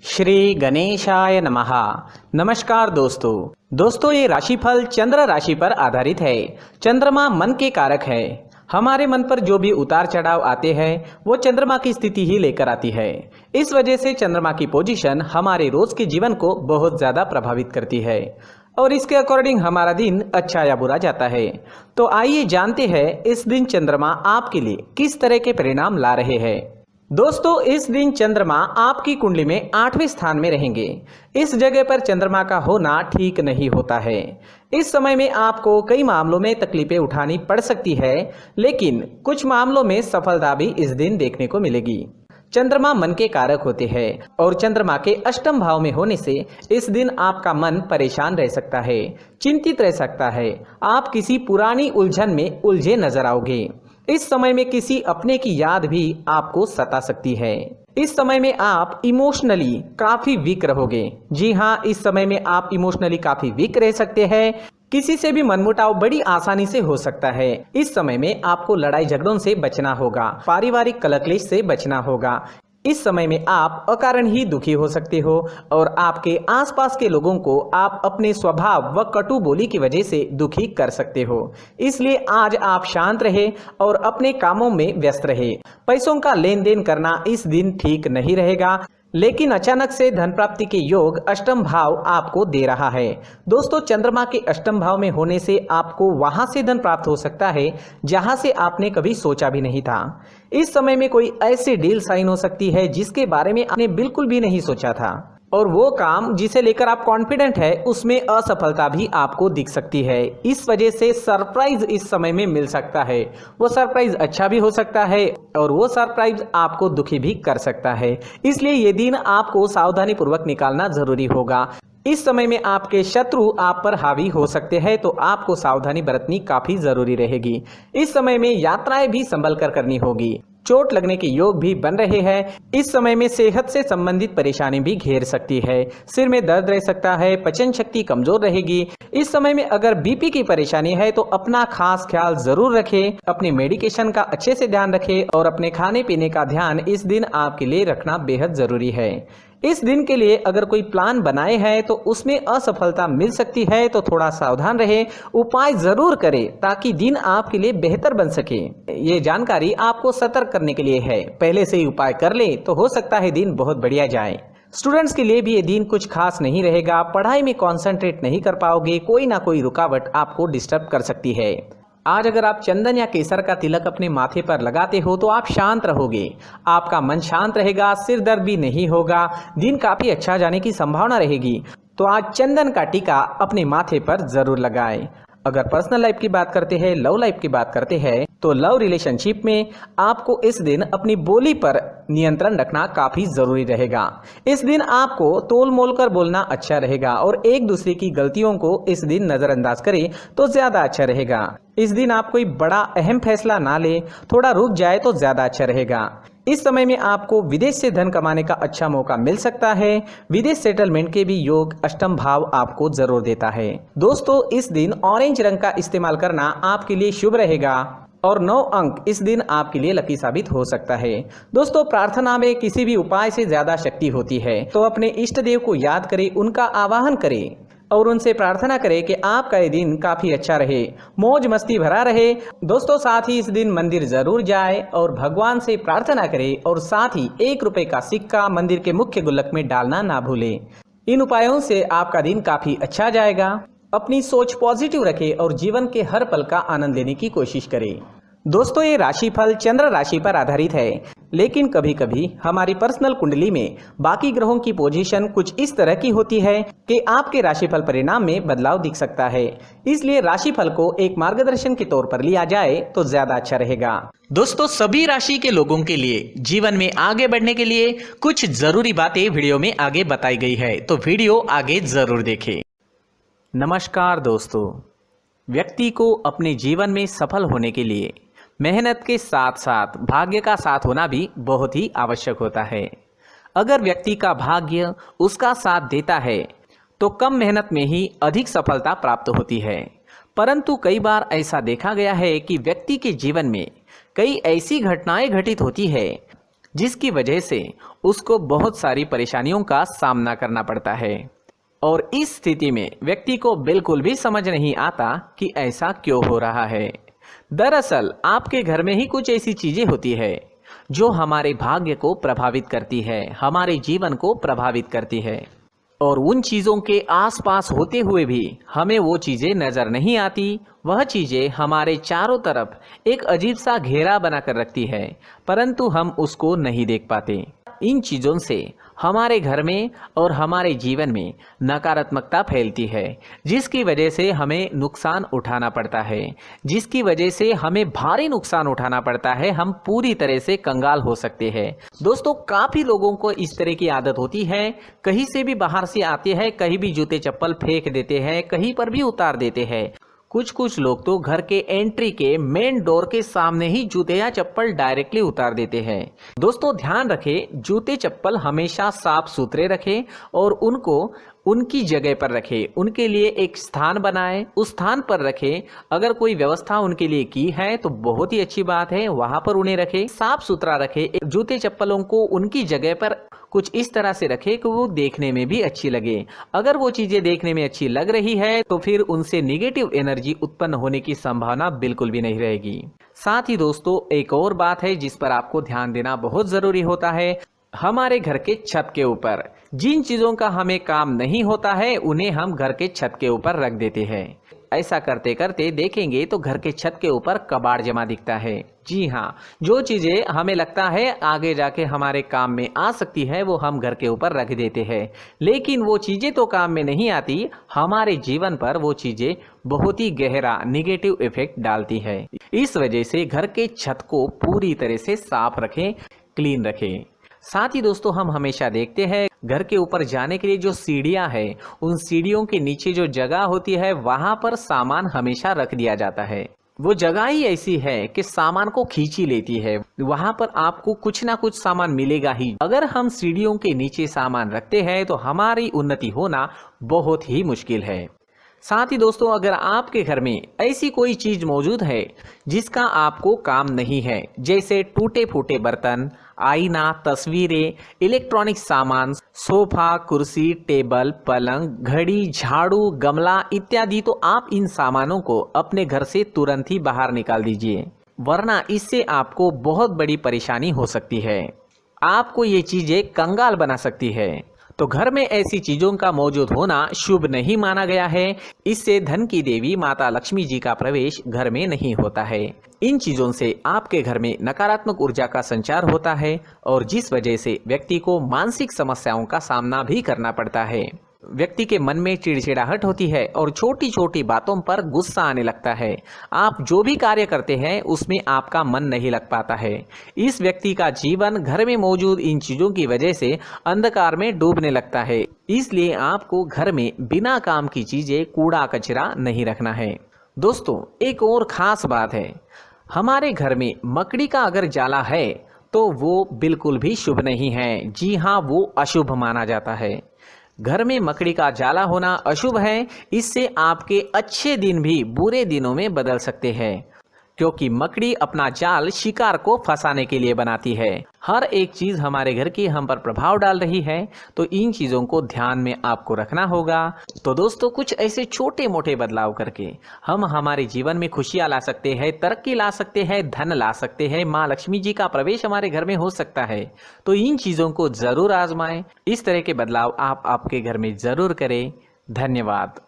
श्री गणेशाय नमः। नमस्कार दोस्तों ये राशिफल चंद्र राशि पर आधारित है। चंद्रमा मन के कारक है। हमारे मन पर जो भी उतार चढ़ाव आते हैं वो चंद्रमा की स्थिति ही लेकर आती है। इस वजह से चंद्रमा की पोजीशन हमारे रोज के जीवन को बहुत ज्यादा प्रभावित करती है और इसके अकॉर्डिंग हमारा दिन अच्छा या बुरा जाता है। तो आइए जानते हैं इस दिन चंद्रमा आपके लिए किस तरह के परिणाम ला रहे हैं। दोस्तों, इस दिन चंद्रमा आपकी कुंडली में 8वें स्थान में रहेंगे। इस जगह पर चंद्रमा का होना ठीक नहीं होता है। इस समय में आपको कई मामलों में तकलीफें उठानी पड़ सकती है, लेकिन कुछ मामलों में सफलता भी इस दिन देखने को मिलेगी। चंद्रमा मन के कारक होते हैं और चंद्रमा के अष्टम भाव में होने से इस दिन आपका मन परेशान रह सकता है, चिंतित रह सकता है। आप किसी पुरानी उलझन में उलझे नजर आओगे। इस समय में किसी अपने की याद भी आपको सता सकती है। इस समय में आप इमोशनली काफी वीक रहोगे। जी हाँ, इस समय में आप इमोशनली काफी वीक रह सकते हैं। किसी से भी मनमुटाव बड़ी आसानी से हो सकता है। इस समय में आपको लड़ाई झगड़ों से बचना होगा, पारिवारिक कलह से बचना होगा। इस समय में आप अकारण ही दुखी हो सकते हो और आपके आसपास के लोगों को आप अपने स्वभाव व कटु बोली की वजह से दुखी कर सकते हो। इसलिए आज आप शांत रहे और अपने कामों में व्यस्त रहे। पैसों का लेन देन करना इस दिन ठीक नहीं रहेगा, लेकिन अचानक से धन प्राप्ति के योग अष्टम भाव आपको दे रहा है। दोस्तों, चंद्रमा के अष्टम भाव में होने से आपको वहां से धन प्राप्त हो सकता है जहां से आपने कभी सोचा भी नहीं था। इस समय में कोई ऐसी डील साइन हो सकती है जिसके बारे में आपने बिल्कुल भी नहीं सोचा था और वो काम जिसे लेकर आप कॉन्फिडेंट है उसमें असफलता भी आपको दिख सकती है। इस वजह से सरप्राइज इस समय में मिल सकता है। वो सरप्राइज अच्छा भी हो सकता है और वो सरप्राइज आपको दुखी भी कर सकता है। इसलिए ये दिन आपको सावधानी पूर्वक निकालना जरूरी होगा। इस समय में आपके शत्रु आप पर हावी हो सकते हैं, तो आपको सावधानी बरतनी काफी जरूरी रहेगी। इस समय में यात्राएं भी संभल कर करनी होगी। चोट लगने के योग भी बन रहे हैं। इस समय में सेहत से संबंधित परेशानी भी घेर सकती है। सिर में दर्द रह सकता है, पचन शक्ति कमजोर रहेगी। इस समय में अगर बीपी की परेशानी है तो अपना खास ख्याल जरूर रखें। अपने मेडिकेशन का अच्छे से ध्यान रखें और अपने खाने पीने का ध्यान इस दिन आपके लिए रखना बेहद जरूरी है। इस दिन के लिए अगर कोई प्लान बनाए हैं तो उसमें असफलता मिल सकती है, तो थोड़ा सावधान रहे, उपाय जरूर करें ताकि दिन आपके लिए बेहतर बन सके। ये जानकारी आपको सतर्क करने के लिए है। पहले से ही उपाय कर ले तो हो सकता है दिन बहुत बढ़िया जाए। स्टूडेंट्स के लिए भी ये दिन कुछ खास नहीं रहेगा। पढ़ाई में कॉन्सेंट्रेट नहीं कर पाओगे, कोई ना कोई रुकावट आपको डिस्टर्ब कर सकती है। आज अगर आप चंदन या केसर का तिलक अपने माथे पर लगाते हो तो आप शांत रहोगे, आपका मन शांत रहेगा, सिर दर्द भी नहीं होगा, दिन काफी अच्छा जाने की संभावना रहेगी। तो आज चंदन का टीका अपने माथे पर जरूर लगाएं। अगर पर्सनल लाइफ की बात करते हैं, लव लाइफ की बात करते हैं, तो लव रिलेशनशिप में आपको इस दिन अपनी बोली पर नियंत्रण रखना काफी जरूरी रहेगा। इस दिन आपको तोल मोल कर बोलना अच्छा रहेगा और एक दूसरे की गलतियों को इस दिन नजरअंदाज करें तो ज्यादा अच्छा रहेगा। इस दिन आप कोई बड़ा अहम फैसला ना ले, थोड़ा रुक जाए तो ज्यादा अच्छा रहेगा। इस समय में आपको विदेश से धन कमाने का अच्छा मौका मिल सकता है। विदेश सेटलमेंट के भी योग अष्टम भाव आपको जरूर देता है। दोस्तों, इस दिन ऑरेंज रंग का इस्तेमाल करना आपके लिए शुभ रहेगा और 9 अंक इस दिन आपके लिए लकी साबित हो सकता है। दोस्तों, प्रार्थना में किसी भी उपाय से ज्यादा शक्ति होती है, तो अपने इष्ट देव को याद करें, उनका आवाहन करें और उनसे प्रार्थना करें कि आपका ये दिन काफी अच्छा रहे, मौज मस्ती भरा रहे। दोस्तों, साथ ही इस दिन मंदिर जरूर जाए और भगवान से प्रार्थना करें और साथ ही 1 रुपए का सिक्का मंदिर के मुख्य गुल्लक में डालना ना भूलें। इन उपायों से आपका दिन काफी अच्छा जाएगा। अपनी सोच पॉजिटिव रखें और जीवन के हर पल का आनंद लेने की कोशिश करें। दोस्तों, ये राशिफल चंद्र राशि पर आधारित है, लेकिन कभी कभी हमारी पर्सनल कुंडली में बाकी ग्रहों की पोजीशन कुछ इस तरह की होती है कि आपके राशिफल परिणाम में बदलाव दिख सकता है। इसलिए राशिफल को एक मार्गदर्शन के तौर पर लिया जाए तो ज्यादा अच्छा रहेगा। दोस्तों, सभी राशि के लोगों के लिए जीवन में आगे बढ़ने के लिए कुछ जरूरी बातें वीडियो में आगे बताई गई है, तो वीडियो आगे जरूर देखें। नमस्कार दोस्तों, व्यक्ति को अपने जीवन में सफल होने के लिए मेहनत के साथ साथ भाग्य का साथ होना भी बहुत ही आवश्यक होता है। अगर व्यक्ति का भाग्य उसका साथ देता है तो कम मेहनत में ही अधिक सफलता प्राप्त होती है, परंतु कई बार ऐसा देखा गया है कि व्यक्ति के जीवन में कई ऐसी घटनाएं घटित होती है जिसकी वजह से उसको बहुत सारी परेशानियों का सामना करना पड़ता है। और इस स्थिति में व्यक्ति को बिल्कुल भी समझ नहीं आता कि ऐसा क्यों हो रहा है। दरअसल आपके घर में ही कुछ ऐसी चीजें होती है जो हमारे भाग्य को प्रभावित करती है, हमारे जीवन को प्रभावित करती है, और उन चीज़ों के आसपास होते हुए भी हमें वो चीज़ें नज़र नहीं आती। वह चीज़ें हमारे चारों तरफ एक अजीब सा घेरा बनाकर रखती है, परंतु हम उसको नहीं देख पाते। इन चीज़ों से हमारे घर में और हमारे जीवन में नकारात्मकता फैलती है, जिसकी वजह से हमें नुकसान उठाना पड़ता है, जिसकी वजह से हमें भारी नुकसान उठाना पड़ता है। हम पूरी तरह से कंगाल हो सकते हैं। दोस्तों, काफ़ी लोगों को इस तरह की आदत होती है, कहीं से भी बाहर से आते हैं, कहीं भी जूते चप्पल फेंक देते हैं, कहीं पर भी उतार देते हैं। कुछ लोग तो घर के एंट्री के मेन डोर के सामने ही जूते या चप्पल डायरेक्टली उतार देते हैं। दोस्तों, ध्यान रखें, जूते चप्पल हमेशा साफ सुथरे रखें और उनको उनकी जगह पर रखें। उनके लिए एक स्थान बनाएं, उस स्थान पर रखें। अगर कोई व्यवस्था उनके लिए की है तो बहुत ही अच्छी बात है, वहां पर उन्हें रखें, साफ सुथरा रखें। जूते चप्पलों को उनकी जगह पर कुछ इस तरह से रखें कि वो देखने में भी अच्छी लगे। अगर वो चीजें देखने में अच्छी लग रही है तो फिर उनसे निगेटिव एनर्जी उत्पन्न होने की संभावना बिल्कुल भी नहीं रहेगी। साथ ही दोस्तों, एक और बात है जिस पर आपको ध्यान देना बहुत जरूरी होता है। हमारे घर के छत के ऊपर जिन चीजों का हमें काम नहीं होता है उन्हें हम घर के छत के ऊपर रख देते हैं। ऐसा करते करते देखेंगे तो घर के छत के ऊपर कबाड़ जमा दिखता है। जी हाँ, जो चीजें हमें लगता है आगे जाके हमारे काम में आ सकती है वो हम घर के ऊपर रख देते हैं, लेकिन वो चीजें तो काम में नहीं आती, हमारे जीवन पर वो चीजें बहुत ही गहरा निगेटिव इफेक्ट डालती है। इस वजह से घर के छत को पूरी तरह से साफ रखें, क्लीन रखें। साथ ही दोस्तों, हम हमेशा देखते हैं घर के ऊपर जाने के लिए जो सीढ़ियां हैं, उन सीढ़ियों के नीचे जो जगह होती है वहां पर सामान हमेशा रख दिया जाता है। वो जगह ही ऐसी है कि सामान को खींची लेती है, वहां पर आपको कुछ ना कुछ सामान मिलेगा ही। अगर हम सीढ़ियों के नीचे सामान रखते हैं तो हमारी उन्नति होना बहुत ही मुश्किल है। साथ ही दोस्तों, अगर आपके घर में ऐसी कोई चीज मौजूद है जिसका आपको काम नहीं है, जैसे टूटे फूटे बर्तन, आईना, तस्वीरें, इलेक्ट्रॉनिक सामान, सोफा, कुर्सी, टेबल, पलंग, घड़ी, झाड़ू, गमला इत्यादि, तो आप इन सामानों को अपने घर से तुरंत ही बाहर निकाल दीजिए, वरना इससे आपको बहुत बड़ी परेशानी हो सकती है। आपको ये चीजें कंगाल बना सकती है। तो घर में ऐसी चीजों का मौजूद होना शुभ नहीं माना गया है। इससे धन की देवी माता लक्ष्मी जी का प्रवेश घर में नहीं होता है। इन चीजों से आपके घर में नकारात्मक ऊर्जा का संचार होता है और जिस वजह से व्यक्ति को मानसिक समस्याओं का सामना भी करना पड़ता है। व्यक्ति के मन में चिड़चिड़ाहट होती है और छोटी छोटी बातों पर गुस्सा आने लगता है। आप जो भी कार्य करते हैं उसमें आपका मन नहीं लग पाता है। इस व्यक्ति का जीवन घर में मौजूद इन चीजों की वजह से अंधकार में डूबने लगता है। इसलिए आपको घर में बिना काम की चीजें, कूड़ा कचरा नहीं रखना है। दोस्तों, एक और खास बात है, हमारे घर में मकड़ी का अगर जाला है तो वो बिल्कुल भी शुभ नहीं है। जी हाँ, वो अशुभ माना जाता है। घर में मकड़ी का जाला होना अशुभ है। इससे आपके अच्छे दिन भी बुरे दिनों में बदल सकते हैं, क्योंकि मकड़ी अपना जाल शिकार को फंसाने के लिए बनाती है। हर एक चीज हमारे घर की हम पर प्रभाव डाल रही है, तो इन चीजों को ध्यान में आपको रखना होगा। तो दोस्तों, कुछ ऐसे छोटे मोटे बदलाव करके हम हमारे जीवन में खुशियां ला सकते हैं, तरक्की ला सकते हैं, धन ला सकते हैं, माँ लक्ष्मी जी का प्रवेश हमारे घर में हो सकता है। तो इन चीजों को जरूर आजमाएं। इस तरह के बदलाव आप आपके घर में जरूर करें। धन्यवाद।